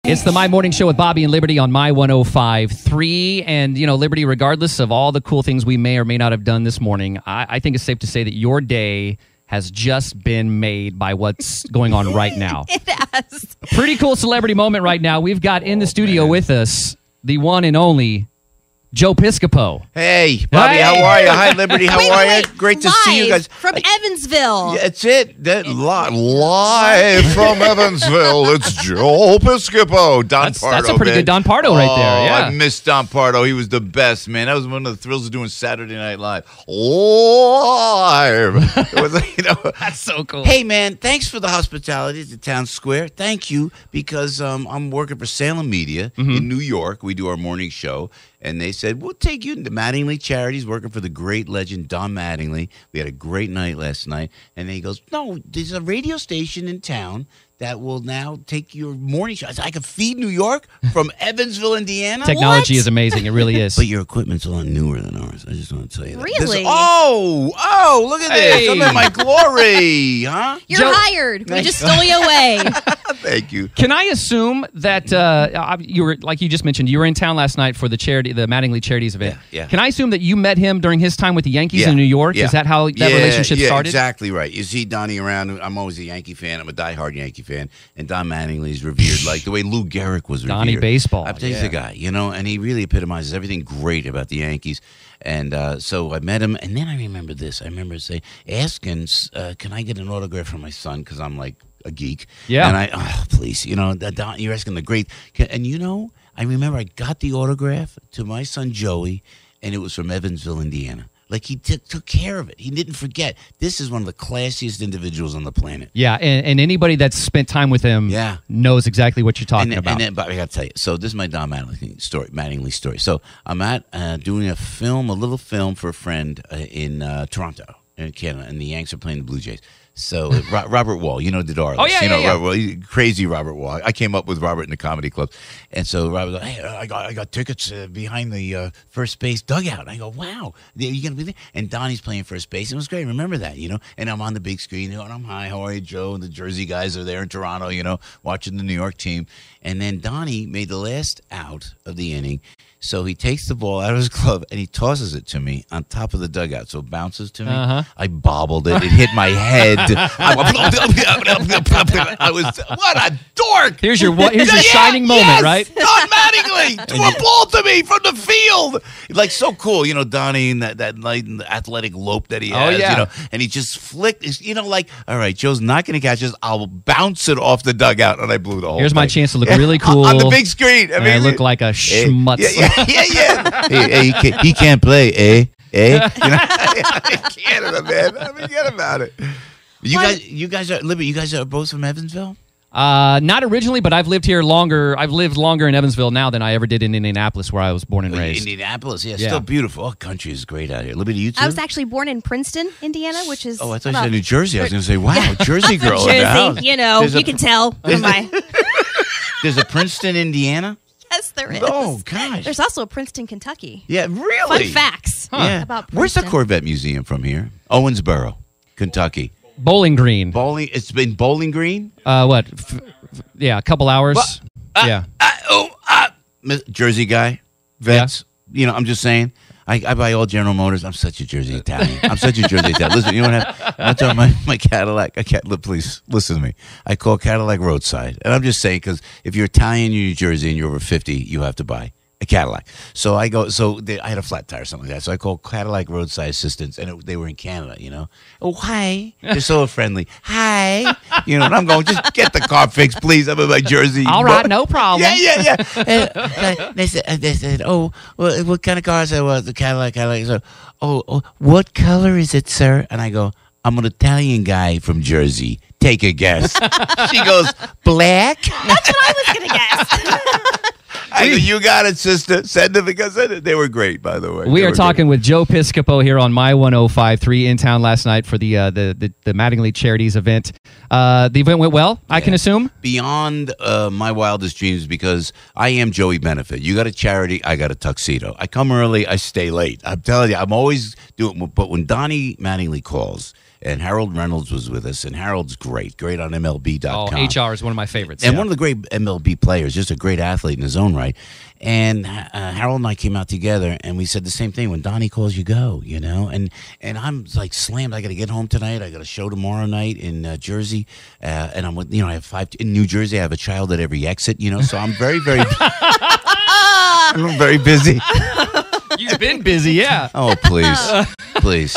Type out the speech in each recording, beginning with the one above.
It's the My Morning Show with Bobby and Liberty on My 105.3. And, you know, Liberty, regardless of all the cool things we may or may not have done this morning, I think it's safe to say that your day has just been made by what's going on right now. It has. Pretty cool celebrity moment right now. We've got in the studio with us the one and only Joe Piscopo. Hey, Bobby, how are you? Hi, Liberty, how are you? Great to see you guys. From Evansville. Yeah, it's it. Live from Evansville, it's Joe Piscopo. That's a pretty good Don Pardo right there. Yeah. I miss Don Pardo. He was the best, man. That was one of the thrills of doing Saturday Night Live. Live. It was, That's so cool. Hey, man, thanks for the hospitality at the Town Square. Thank you, because I'm working for Salem Media in New York. We do our morning show. And they said, we'll take you to Mattingly Charities, working for the great legend Don Mattingly. We had a great night last night. And then he goes, no, there's a radio station in town that will now take your morning show. I said, I can feed New York from Evansville, Indiana? Technology is amazing. It really is. But your equipment's a lot newer than ours. I just want to tell you that. Really? Look at this. I'm in my glory, huh? You're hired. We just stole you away. Thank you. Can I assume that you were, like you just mentioned, you were in town last night for the Mattingly Charities event? Yeah. Can I assume that you met him during his time with the Yankees in New York? Yeah. Is that how that relationship started? Yeah, exactly right. You see Donnie around. I'm always a Yankee fan. I'm a diehard Yankee fan. And Don Mattingly is revered like the way Lou Gehrig was revered. Donnie baseball. I'm telling you, he's the guy, and he really epitomizes everything great about the Yankees. And so I met him, and then I remember this. I remember asking, can I get an autograph from my son? Because I'm like a geek. Yeah. And please, Don, you're asking the great. And I remember I got the autograph to my son Joey, and it was from Evansville, Indiana. Like, he took care of it. He didn't forget. This is one of the classiest individuals on the planet. Yeah, and anybody that's spent time with him knows exactly what you're talking about. But I got to tell you, so this is my Don Mattingly story. So I'm doing a little film for a friend in Toronto, in Canada, and the Yanks are playing the Blue Jays. So Robert Wall, Dodaro. Oh, yeah. Robert Wall, crazy Robert Wall. I came up with Robert in the comedy club. And so Robert goes, hey, I got tickets behind the first base dugout. And I go, wow, are you going to be there? And Donnie's playing first base. It was great. Remember that, And I'm on the big screen, and I'm, hi, how are you, Joe? And the Jersey guys are there in Toronto, watching the New York team. And then Donnie made the last out of the inning. So he takes the ball out of his glove and he tosses it to me on top of the dugout. So it bounces to me. I bobbled it. It hit my head. I was, what a dork. Here's your shining moment, right? Don Mattingly threw a ball to me from the field. Like, so cool. Donnie and that athletic lope that he has. And he just flicked. All right, Joe's not going to catch this. I'll bounce it off the dugout. And I blew the whole Here's thing. my chance to look really cool. On the big screen. I look like a schmutz. Hey, he can't play, Canada, man. Forget about it. You guys are both from Evansville? Not originally, but I've lived here longer. I've lived longer in Evansville now than I ever did in Indianapolis, where I was born and raised. Indianapolis, still beautiful. Oh, country is great out here. Liberty, you too? I was actually born in Princeton, Indiana, which is... Oh, I thought you said New Jersey. I was going to say, wow, Jersey girl. Jersey, you can tell from my... There's a Princeton, Indiana? Yes, there is. Oh, gosh. There's also a Princeton, Kentucky. Yeah, really? Fun facts about Princeton. Where's the Corvette Museum from here? Owensboro, Kentucky. Bowling Green. It's been Bowling Green? What? A couple hours. Jersey guy, vets. I'm just saying. I buy all General Motors. I'm such a Jersey Italian. Listen, you know what I'm talking about my Cadillac. Please listen to me. I call Cadillac roadside, and I'm just saying because if you're Italian, you're New Jersey, and you're over 50, you have to buy a Cadillac. So I go. I had a flat tire or something like that. So I called Cadillac roadside assistance, and they were in Canada. Oh, hi. They're so friendly. Hi. And I'm going, just get the car fixed, please. I'm in my Jersey. All right, no problem. Yeah. They said, oh, well, what kind of car? I said, well, the Cadillac. So, oh, what color is it, sir? And I go, I'm an Italian guy from Jersey. Take a guess. She goes, black? That's what I was going to guess. I go, you got it, sister. Send them because they were great, by the way. We are talking with Joe Piscopo here on My 105.3 in town last night for the Mattingly Charities event. The event went well, I can assume? Beyond my wildest dreams, because I am Joey Benefit. You got a charity, I got a tuxedo. I come early, I stay late. I'm telling you, I'm always doing. But when Donnie Mattingly calls and Harold Reynolds was with us, and Harold's great on MLB.com. Oh, HR is one of my favorites. And one of the great MLB players, just a great athlete in his own right. And Harold and I came out together, and we said the same thing. When Donnie calls, you go, you know. And I'm like slammed. I got to get home tonight. I got a show tomorrow night in Jersey, and I'm with, I have 5 in New Jersey. I have a child at every exit, you know. So I'm very, very, I'm very busy. You've been busy, yeah. Oh, please.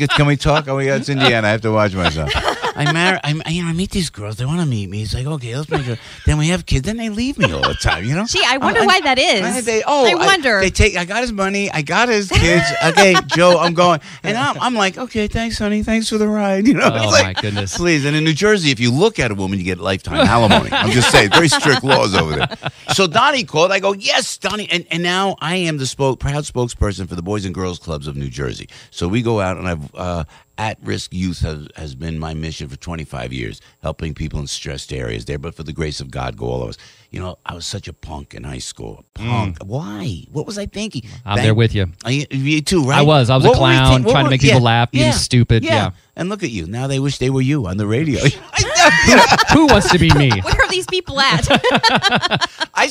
Can we talk? Oh, yeah, it's Indiana. I have to watch myself. I meet these girls. They want to meet me. It's like, okay, let's make sure. Then we have kids. Then they leave me all the time, you know? Gee, I wonder why that is. I wonder. I got his money. I got his kids. Okay, Joe, I'm going. And I'm like, okay, thanks, honey. Thanks for the ride. You know? Oh, like, my goodness. Please. And in New Jersey, if you look at a woman, you get lifetime alimony. I'm just saying, very strict laws over there. So Donnie called. I go, yes, Donnie. And now I am the proud spokesperson for the Boys and Girls Clubs of New Jersey. So we go out, and I've at-risk youth has been my mission for 25 years, helping people in stressed areas there. But for the grace of God, go all of us. You know, I was such a punk in high school. Punk. Why? What was I thinking? I'm there with you. You too, right? I was a clown, trying to make people laugh, being stupid. Yeah. And look at you. Now they wish they were you on the radio. Who wants to be me? Where are these people at? I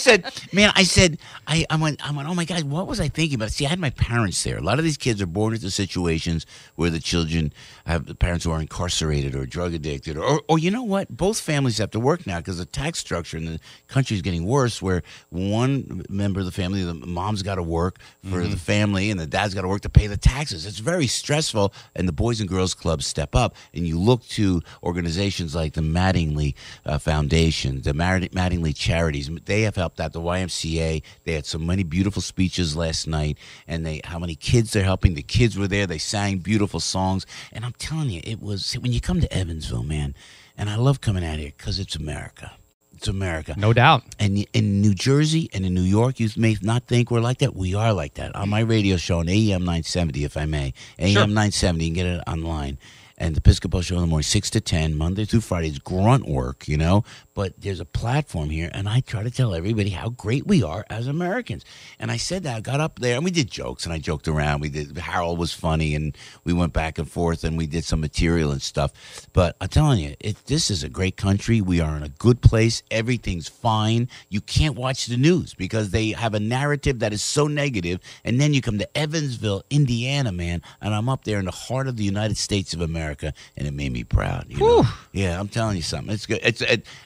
went, oh my God, what was I thinking about? See, I had my parents there. A lot of these kids are born into situations where the children have the parents who are incarcerated or drug addicted, or you know what? Both families have to work now because the tax structure in the country is getting worse, where one member of the family, the mom's got to work for the family and the dad's got to work to pay the taxes. It's very stressful, and the Boys and Girls Clubs step up, and you look to organizations like the Mattingly Foundation, the Mattingly Charities. They have helped out the YMCA. They had so many beautiful speeches last night, and how many kids they're helping. The kids were there. They sang beautiful songs, and I'm telling you, it was when you come to Evansville, man, and I love coming out here because it's America. It's America. No doubt. And in New Jersey and in New York, you may not think we're like that. We are like that. On my radio show on AM 970, if I may. AM 970, you can get it online. And the Piscopo show in the morning, 6 to 10, Monday through Friday. It's grunt work, you know. But there's a platform here, and I try to tell everybody how great we are as Americans. And I said that. I got up there, and we did jokes, and I joked around. Harold was funny, and we went back and forth, and we did some material and stuff. But I'm telling you, this is a great country. We are in a good place. Everything's fine. You can't watch the news because they have a narrative that is so negative. And then you come to Evansville, Indiana, man, and I'm up there in the heart of the United States of America, and it made me proud. You know? Yeah, I'm telling you something. It's good.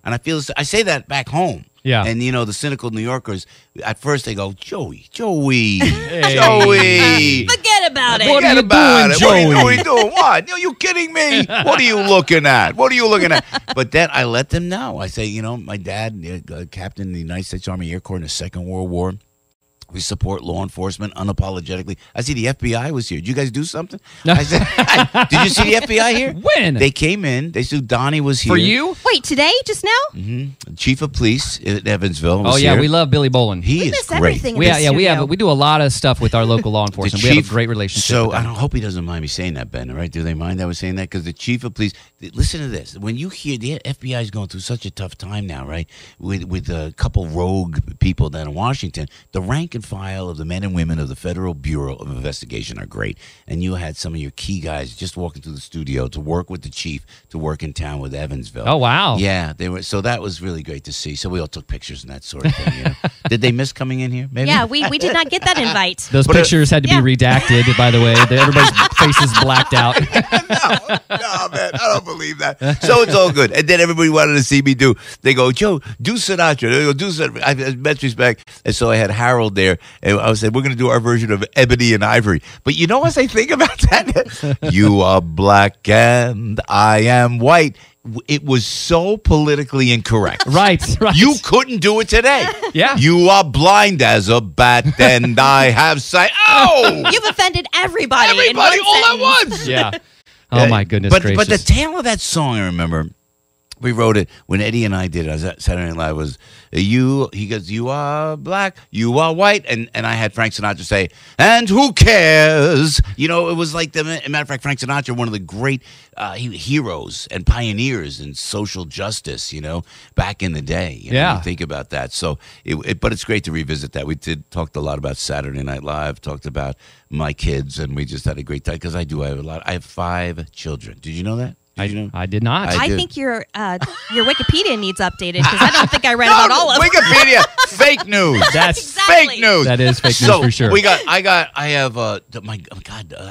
And I say that back home. Yeah. And, you know, the cynical New Yorkers, at first they go, Joey. Hey. Joey. Forget about it. What are you doing, Joey? Joey? What are you doing? What? Are you kidding me? What are you looking at? But then I let them know. I say, you know, my dad, captain in the United States Army Air Corps in the Second World War. We support law enforcement unapologetically. I see the FBI was here. Did you guys do something? I said, did you see the FBI here? When? They came in. They said Donnie was here. For you? Wait, today? Just now? Mm-hmm. Chief of Police in Evansville was yeah, here. we love Billy Bolin. He is miss great. everything in We this studio. we do a lot of stuff with our local law enforcement. We have a great relationship. So with them. I hope he doesn't mind me saying that, Ben. All right? Do they mind that I was saying that? Because the chief of police. Listen to this. When you hear the FBI is going through such a tough time now, right? With a couple rogue people down in Washington, the rank and file of the men and women of the Federal Bureau of Investigation are great. And you had some of your key guys just walking through the studio to work with the chief to work in town with Evansville. Oh, wow. Yeah, they were. So that was really great to see. So we all took pictures and that sort of thing. You know? Did they miss coming in here? Maybe. Yeah, we did not get that invite. Those pictures had to be redacted, by the way. Everybody's faces blacked out. No, man, I don't believe that. So it's all good. And then everybody wanted to see me do. They go, Joe, do Sinatra. They go, do Sinatra. I have much respect. And so I had Harold there, and I said, we're going to do our version of Ebony and Ivory. But you know what I think about that? You are black and I am white. It was so politically incorrect. Right. You couldn't do it today. Yeah. You are blind as a bat and I have sight. Oh! You've offended everybody. Everybody in one all at sentence. once. Yeah. Oh, my goodness gracious. But the tail of that song, I remember, We wrote it when Eddie and I did it. I was at Saturday Night Live. Was he goes, you are black, you are white, and I had Frank Sinatra say, and who cares? You know, it was like matter of fact, Frank Sinatra, one of the great heroes and pioneers in social justice. You know, back in the day. You know, you think about that. So, but it's great to revisit that. We talked a lot about Saturday Night Live, talked about my kids, and we just had a great time because I have 5 children. Did you know that? I did not. I think your Wikipedia needs updated because I don't think I read about all of them. Wikipedia, fake news. That's Exactly. fake news. That is fake news for sure. I have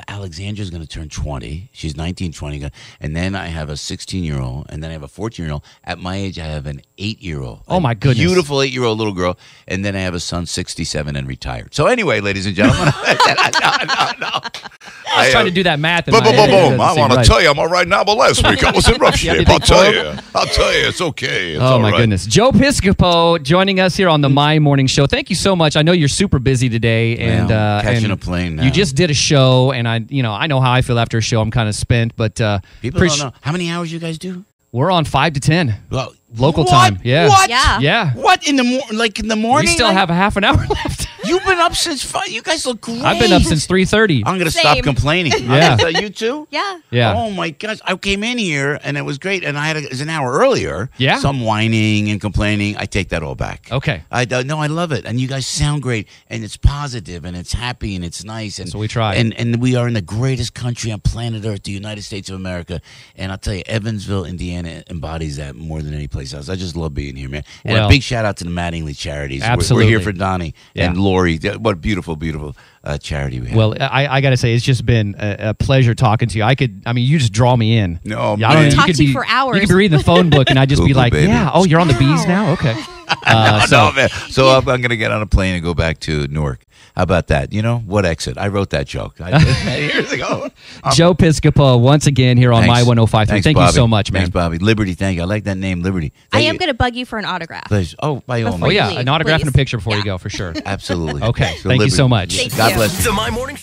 Alexandra's going to turn 20. She's 19, 20. And then I have a 16-year-old, and then I have a 14-year-old. At my age, I have an 8-year-old. Oh, my goodness. Beautiful 8-year-old little girl. And then I have a son, 67, and retired. So anyway, ladies and gentlemen. No. I was trying to do that math. Boom. I want to tell you, I'm all right now, but last week I was in rough shape. I'll tell you, it's okay. It's all my right. goodness. Joe Piscopo joining us here on the My Morning Show. Thank you so much. I know you're super busy today. And catching a plane now. You just did a show, and I know how I feel after a show. I'm kind of spent, but people don't know. How many hours you guys do? We're on 5 to 10. Well, local time. Yeah. What? Yeah. What in the morning? We still have a half an hour left. You've been up since 5. You guys look great. I've been up since 3:30. I'm going to stop complaining. Yeah. You too? Yeah. Yeah. Oh, my gosh. I came in here, and it was great, and it was an hour earlier. Yeah. Some whining and complaining. I take that all back. Okay. No, I love it. And you guys sound great, and it's positive, and it's happy, and it's nice. And, So we try. And we are in the greatest country on planet Earth, the United States of America. And I'll tell you, Evansville, Indiana embodies that more than any place else. I just love being here, man. And a big shout out to the Mattingly Charities. Absolutely. We're here for Donnie and Lori. What a beautiful, beautiful charity we have. Well, I got to say, it's just been a pleasure talking to you. You just draw me in. No, man. I could talk to you for hours. You could be reading the phone book, and I'd just be Google, like, baby. yeah, oh, you're on the bees now? Okay. No, man. So I'm going to get on a plane and go back to Newark. How about that? You know, what exit? I wrote that joke. I did years ago. Joe Piscopo, once again, here on My 105.3. Thanks, Thank Bobby. you so much, man. Thanks, Bobby. Liberty, thank you. I like that name, Liberty. I am going to bug you for an autograph. Please. Oh, by all Before Oh, means. yeah, leave, an autograph please. and a picture before you go, for sure. Absolutely. Okay. So Thank you Liberty. so much. Thank God you. bless you. The My Morning